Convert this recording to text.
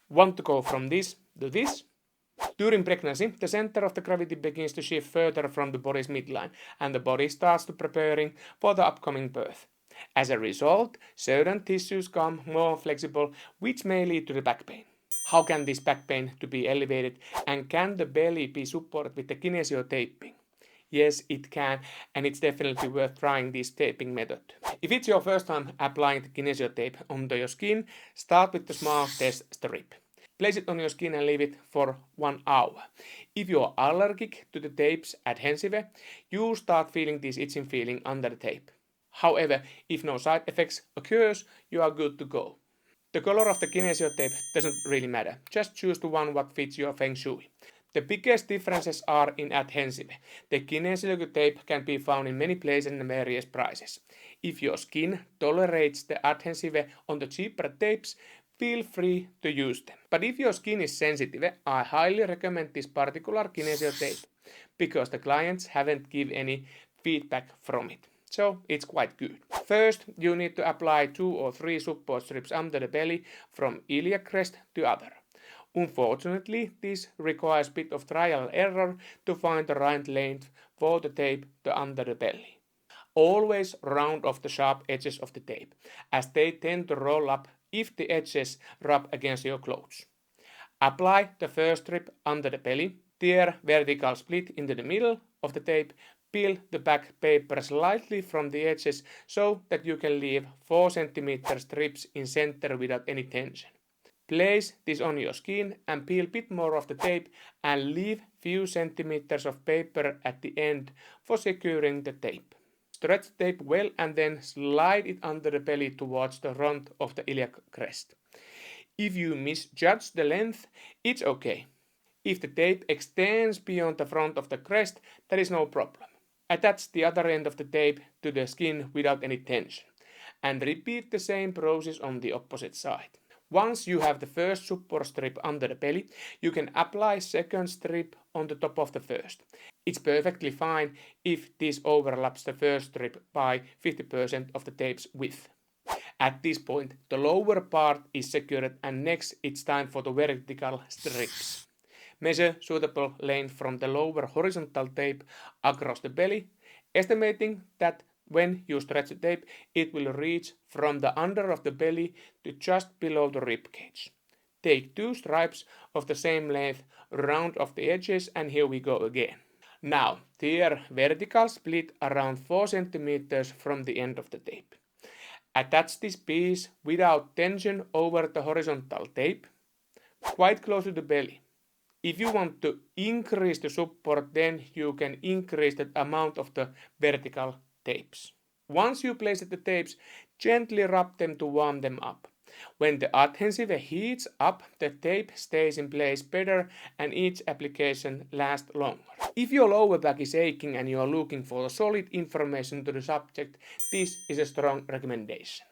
Want to go from this to this? During pregnancy, the center of the gravity begins to shift further from the body's midline, and the body starts to preparing for the upcoming birth. As a result, certain tissues become more flexible, which may lead to the back pain. How can this back pain to be alleviated, and can the belly be supported with the kinesiotaping? Yes, it can, and it's definitely worth trying this taping method. If it's your first time applying the kinesiotape onto your skin, start with the small test strip. Place it on your skin and leave it for 1 hour. If you are allergic to the tape's adhesive, you start feeling this itching feeling under the tape. However, if no side effects occurs, you are good to go. The color of the kinesiotape doesn't really matter. Just choose the one what fits your feng shui. The biggest differences are in adhesive. The Kinesiology tape can be found in many places and various prices. If your skin tolerates the adhesive on the cheaper tapes, feel free to use them. But if your skin is sensitive, I highly recommend this particular Kinesio tape because the clients haven't given any feedback from it. So it's quite good. First, you need to apply 2 or 3 support strips under the belly from iliac crest to other. Unfortunately, this requires a bit of trial and error to find the right length for the tape to under the belly. Always round off the sharp edges of the tape, as they tend to roll up if the edges rub against your clothes. Apply the first strip under the belly, tear vertical split into the middle of the tape, peel the back paper slightly from the edges so that you can leave 4 cm strips in center without any tension. Place this on your skin and peel a bit more of the tape and leave few centimeters of paper at the end for securing the tape. Stretch the tape well and then slide it under the belly towards the front of the iliac crest. If you misjudge the length, it's okay. If the tape extends beyond the front of the crest, that is no problem. Attach the other end of the tape to the skin without any tension and repeat the same process on the opposite side. Once you have the first support strip under the belly, you can apply second strip on the top of the first. It's perfectly fine if this overlaps the first strip by 50% of the tape's width. At this point, the lower part is secured and next it's time for the vertical strips. Measure suitable length from the lower horizontal tape across the belly, estimating that when you stretch the tape, it will reach from the under of the belly to just below the rib cage. Take 2 stripes of the same length, round off the edges, and here we go again. Now, tear vertical split around 4 cm from the end of the tape. Attach this piece without tension over the horizontal tape, quite close to the belly. If you want to increase the support, then you can increase the amount of the vertical tapes. Once you place the tapes, gently rub them to warm them up. When the adhesive heats up, the tape stays in place better and each application lasts longer. If your lower back is aching and you are looking for solid information to the subject, this is a strong recommendation.